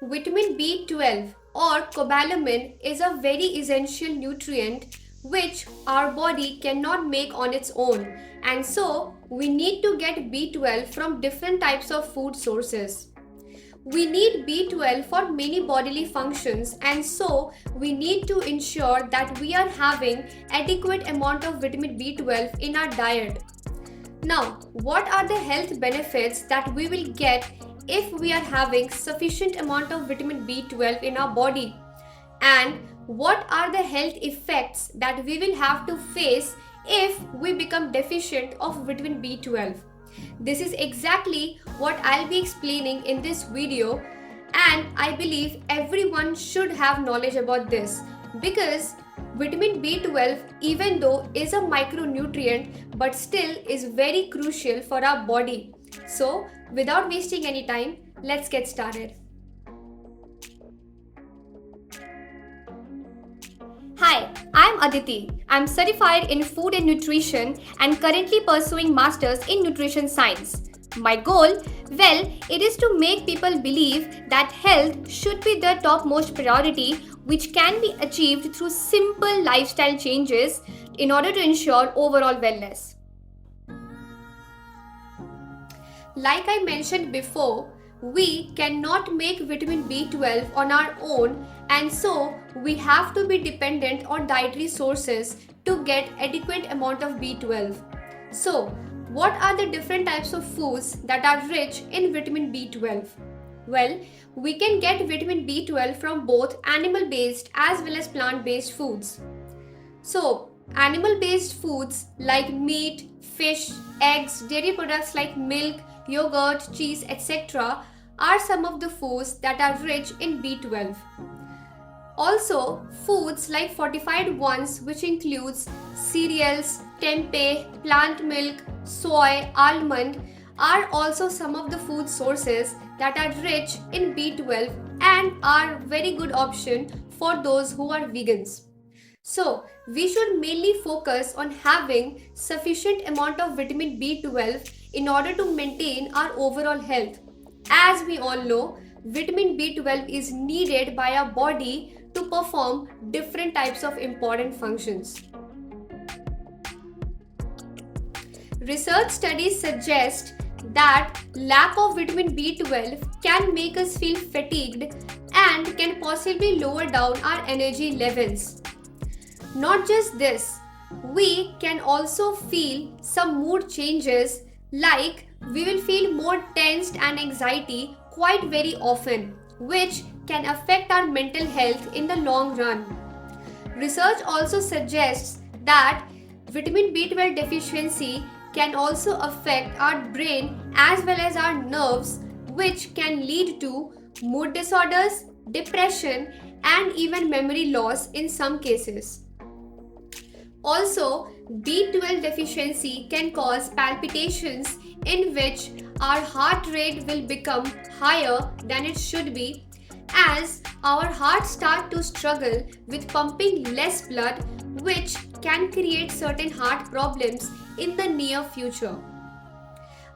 Vitamin B12 or cobalamin is a very essential nutrient which our body cannot make on its own, and so we need to get B12 from different types of food sources. We need B12 for many bodily functions, and so we need to ensure that we are having adequate amount of vitamin B12 in our diet. Now, what are the health benefits that we will get if we are having sufficient amount of vitamin B12 in our body? And what are the health effects that we will have to face if we become deficient of vitamin B12? This is exactly what I'll be explaining in this video, and I believe everyone should have knowledge about this because vitamin B12, even though is a micronutrient, but still is very crucial for our body. So, without wasting any time, let's get started. Hi, I'm Aditi. I'm certified in food and nutrition and currently pursuing masters in nutrition science. My goal? Well, it is to make people believe that health should be their topmost priority, which can be achieved through simple lifestyle changes in order to ensure overall wellness. Like I mentioned before, we cannot make vitamin B12 on our own, and so we have to be dependent on dietary sources to get adequate amount of B12. So, what are the different types of foods that are rich in vitamin B12? Well, we can get vitamin B12 from both animal-based as well as plant-based foods. So, animal-based foods like meat, fish, eggs, dairy products like milk, yogurt, cheese, etc. are some of the foods that are rich in B12. Also, foods like fortified ones, which includes cereals, tempeh, plant milk, soy, almond, are also some of the food sources that are rich in B12 and are very good option for those who are vegans. So, we should mainly focus on having sufficient amount of vitamin B12 in order to maintain our overall health. As we all know, vitamin B12 is needed by our body to perform different types of important functions. Research studies suggest that lack of vitamin B12 can make us feel fatigued and can possibly lower down our energy levels. Not just this, we can also feel some mood changes, like we will feel more tensed and anxiety quite very often, which can affect our mental health in the long run. Research also suggests that vitamin B12 deficiency can also affect our brain as well as our nerves, which can lead to mood disorders, depression, and even memory loss in some cases. Also, B12 deficiency can cause palpitations, in which our heart rate will become higher than it should be, as our heart start to struggle with pumping less blood, which can create certain heart problems in the near future.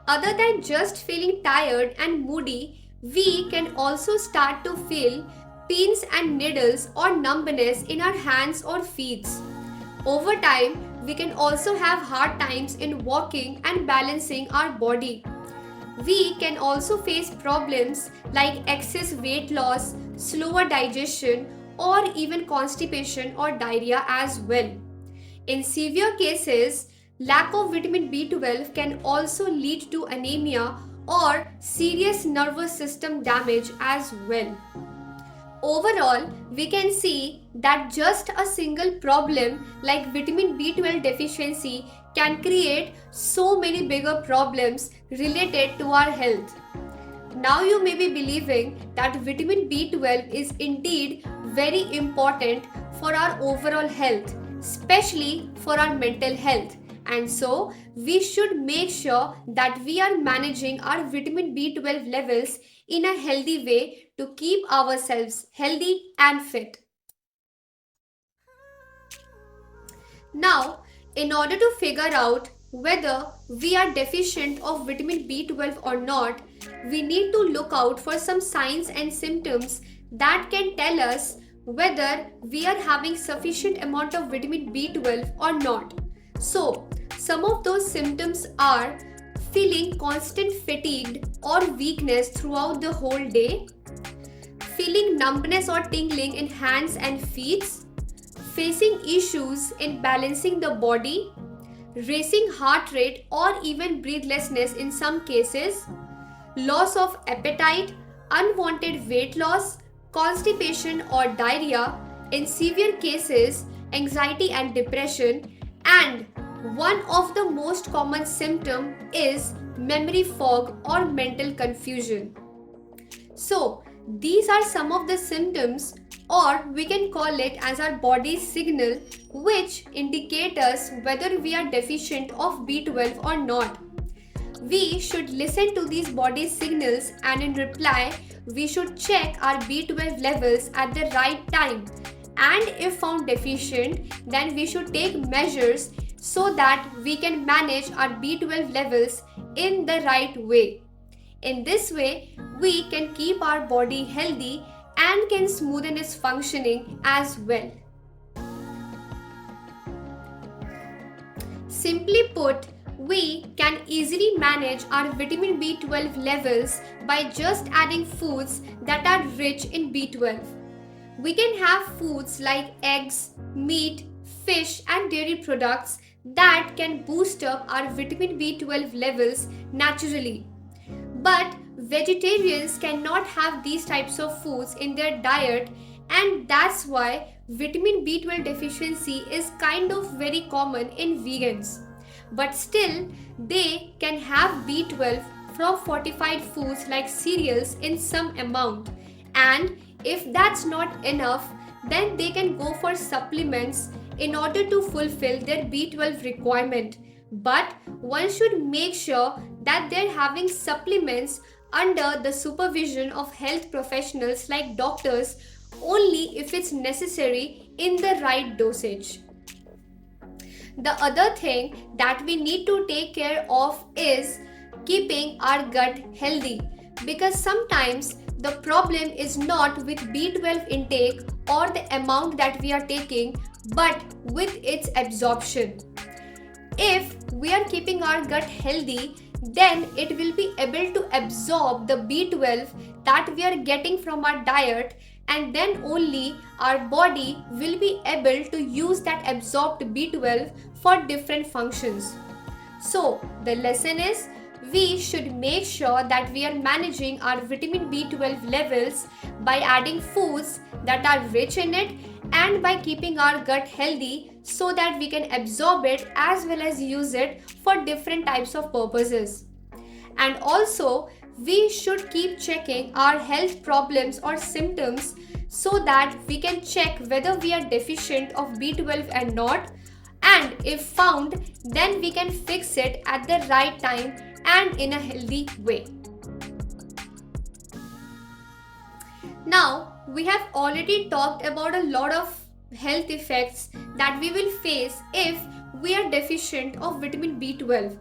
Other than just feeling tired and moody, we can also start to feel pins and needles or numbness in our hands or feet. Over time, we can also have hard times in walking and balancing our body. We can also face problems like excess weight loss, slower digestion, or even constipation or diarrhea as well. In severe cases, lack of vitamin B12 can also lead to anemia or serious nervous system damage as well. Overall, we can see that just a single problem like vitamin B12 deficiency can create so many bigger problems related to our health. Now you may be believing that vitamin B12 is indeed very important for our overall health, especially for our mental health. And so, we should make sure that we are managing our vitamin B12 levels in a healthy way to keep ourselves healthy and fit. Now, in order to figure out whether we are deficient of vitamin B12 or not, we need to look out for some signs and symptoms that can tell us whether we are having sufficient amount of vitamin B12 or not. So, some of those symptoms are feeling constant fatigue or weakness throughout the whole day, feeling numbness or tingling in hands and feet, facing issues in balancing the body, racing heart rate or even breathlessness in some cases, loss of appetite, unwanted weight loss, constipation or diarrhea, in severe cases, anxiety and depression, and one of the most common symptom is memory fog or mental confusion. So, these are some of the symptoms, or we can call it as our body's signal, which indicate us whether we are deficient of B12 or not. We should listen to these body signals, and in reply, we should check our B12 levels at the right time. And if found deficient, then we should take measures so that we can manage our B12 levels in the right way. In this way, we can keep our body healthy and can smoothen its functioning as well. Simply put, we can easily manage our vitamin B12 levels by just adding foods that are rich in B12. We can have foods like eggs, meat, fish, and dairy products that can boost up our vitamin B12 levels naturally. But vegetarians cannot have these types of foods in their diet, and that's why vitamin B12 deficiency is kind of very common in vegans. But still, they can have B12 from fortified foods like cereals in some amount. And if that's not enough, then they can go for supplements in order to fulfill their B12 requirement. But one should make sure that they're having supplements under the supervision of health professionals like doctors only if it's necessary in the right dosage. The other thing that we need to take care of is keeping our gut healthy, because sometimes the problem is not with B12 intake or the amount that we are taking, but with its absorption. If we are keeping our gut healthy, then it will be able to absorb the B12 that we are getting from our diet, and then only our body will be able to use that absorbed B12 for different functions. So, the lesson is we should make sure that we are managing our vitamin B12 levels by adding foods that are rich in it and by keeping our gut healthy so that we can absorb it as well as use it for different types of purposes. And also, we should keep checking our health problems or symptoms so that we can check whether we are deficient of B12 and not, and if found, then we can fix it at the right time and in a healthy way. Now, we have already talked about a lot of health effects that we will face if we are deficient of vitamin B12,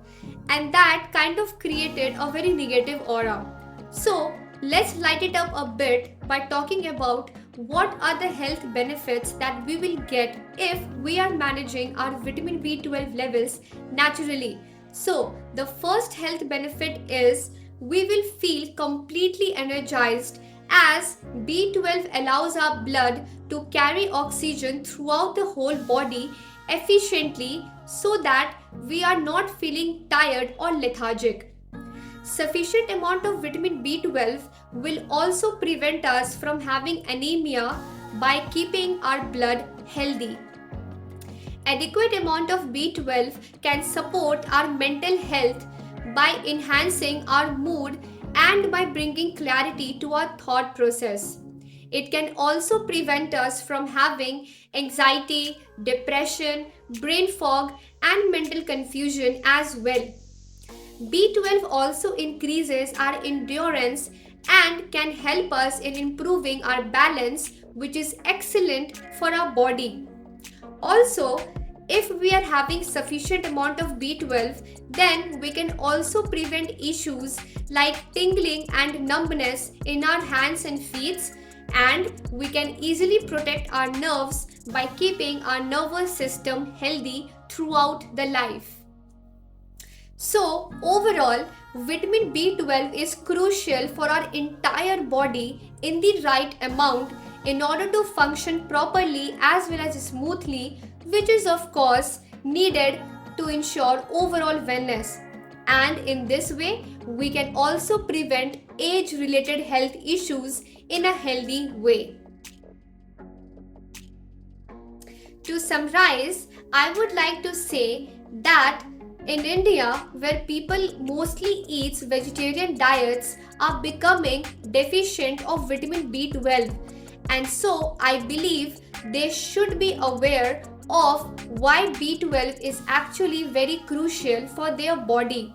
and that kind of created a very negative aura. So, let's light it up a bit by talking about what are the health benefits that we will get if we are managing our vitamin B12 levels naturally. So, the first health benefit is we will feel completely energized, as B12 allows our blood to carry oxygen throughout the whole body efficiently so that we are not feeling tired or lethargic. Sufficient amount of vitamin B12 will also prevent us from having anemia by keeping our blood healthy. Adequate amount of B12 can support our mental health by enhancing our mood and by bringing clarity to our thought process. It can also prevent us from having anxiety, depression, brain fog, and mental confusion as well. B12 also increases our endurance and can help us in improving our balance, which is excellent for our body. Also, if we are having sufficient amount of B12, then we can also prevent issues like tingling and numbness in our hands and feet, and we can easily protect our nerves by keeping our nervous system healthy throughout the life. So, overall, vitamin B12 is crucial for our entire body in the right amount in order to function properly as well as smoothly, which is, of course, needed to ensure overall wellness. And in this way, we can also prevent age related health issues in a healthy way. To summarize, I would like to say that in India, where people mostly eat vegetarian diets, are becoming deficient of vitamin B12, and so I believe they should be aware of why B12 is actually very crucial for their body.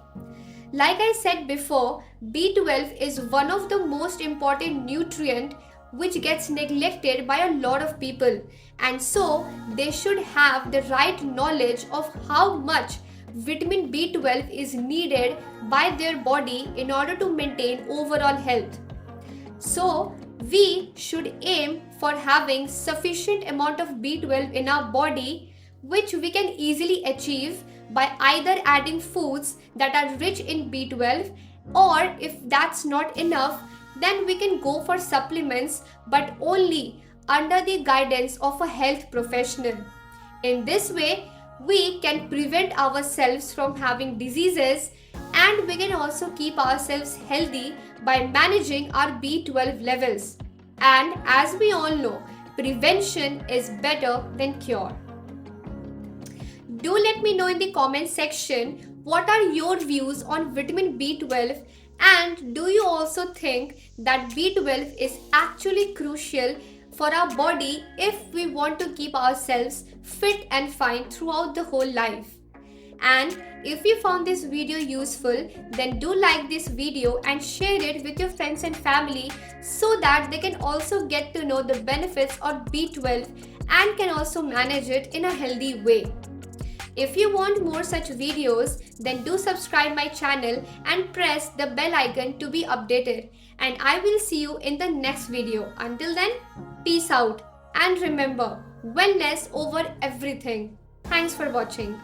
Like I said before, B12 is one of the most important nutrient which gets neglected by a lot of people, and so they should have the right knowledge of how much vitamin B12 is needed by their body in order to maintain overall health. So we should aim for having sufficient amount of B12 in our body, which we can easily achieve by either adding foods that are rich in B12, or if that's not enough, then we can go for supplements, but only under the guidance of a health professional. In this way, we can prevent ourselves from having diseases, and we can also keep ourselves healthy by managing our B12 levels. And as we all know, prevention is better than cure. Do let me know in the comment section what are your views on vitamin B12, and do you also think that B12 is actually crucial for our body if we want to keep ourselves fit and fine throughout the whole life? And if you found this video useful, then do like this video and share it with your friends and family so that they can also get to know the benefits of B12 and can also manage it in a healthy way. If you want more such videos, then do subscribe my channel and press the bell icon to be updated. And I will see you in the next video. Until then, peace out. And remember, wellness over everything. Thanks for watching.